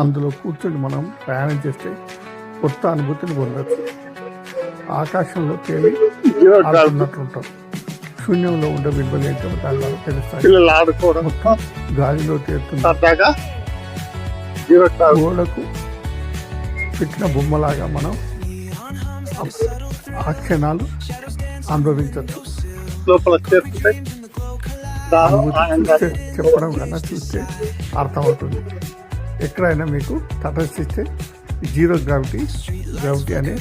అందులో కూర్చొని మనం ప్రయాణం చేస్తే కొత్త అనుభూతిని పొందొచ్చు. ఆకాశంలో తేలి ఆడుతున్నట్లుంటాం. శూన్యంలో ఉండే బింబలు ఏంటో దాని ద్వారా తెలుస్తాయి. గాలిలో తేలుతున్న గోడకు పెట్టిన బొమ్మలాగా మనం ఆ క్షణాలు అనుభవించవచ్చు. లోపల చెప్పడం కన్నా చూస్తే అర్థమవుతుంది. ఎక్కడైనా మీకు తటస్థిస్తే జీరో గ్రావిటీ అనే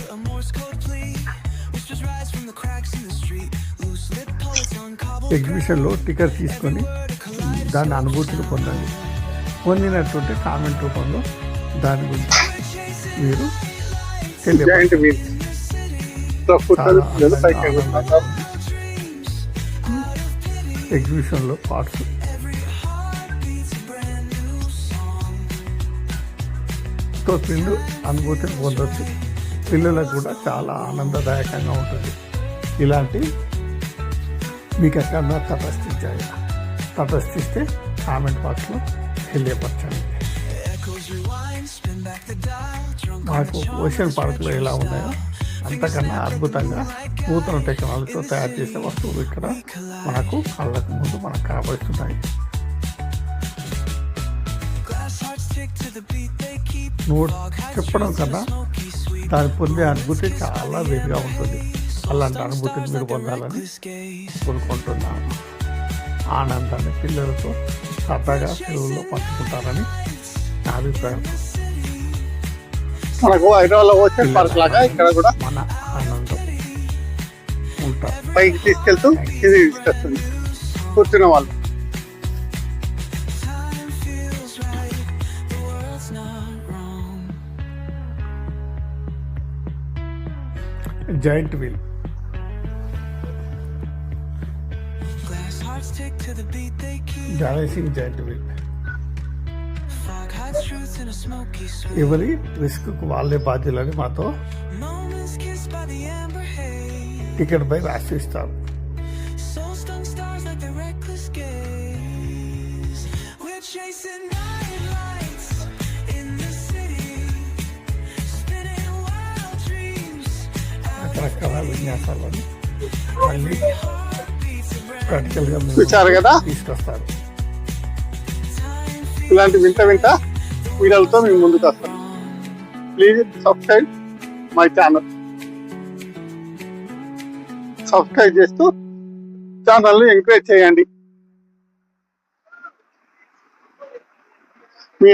ఎగ్జిబిషన్లో టికెట్ తీసుకొని దాని అనుభూతిని పొందండి. పొందినటువంటి కామెంట్ రూపంలో దాని గురించి మీరు ఎగ్జిబిషన్లో పార్ట్స్ తో పిల్లలు అనుభూతిని పొందొచ్చు. పిల్లలకు కూడా చాలా ఆనందదాయకంగా ఉంటుంది. ఇలాంటి మీకు ఎక్కడన్నా తటస్థిస్తే కామెంట్ బాక్స్లో తెలియపరచండి. మాకు ఓషన్ పార్కులో ఎలా ఉన్నాయో అంతకన్నా అద్భుతంగా నూతన టెక్నాలజీతో తయారు చేసే వస్తువులు ఇక్కడ మనకు కళ్ళకు ముందు మనకు కనబడుతున్నాయి. చెప్పడం కన్నా దాన్ని పొందే అనుభూతి చాలా వేరుగా ఉంటుంది. అలాంటి అనుభూతిని మీరు పొందాలని కోరుకుంటున్నాను. ఆనందాన్ని పిల్లలతో సరదాగా సెలవుల్లో పంచుకుంటారని నా అభిప్రాయం. మనకు హైదరాబాద్లో ఓషన్ పార్క్ లాగా ఇక్కడ కూడా మన ఆనందం ఉంటారు. పైకి తీసుకెళ్తూ ఇది తీసుకొస్తుంది కూర్చున్న వాళ్ళు. జాయింట్ వీల్ జాయింట్ వీల్ ఎవరి రిస్క్ వాళ్ళే బాధ్యులని మాతో టికెట్ పై రాసి ఇస్తారు. రకరకాల విన్యాసాలను మళ్ళీ ప్రాక్టికల్గా చూశారు కదా, తీసుకొస్తారు. ఇలాంటి వింత వీడియోలతో మేము ముందుకు వస్తాం. Please subscribe my channel. Subscribe చేస్తూ ఛానల్ని ఎంకరేజ్ చేయండి. మీ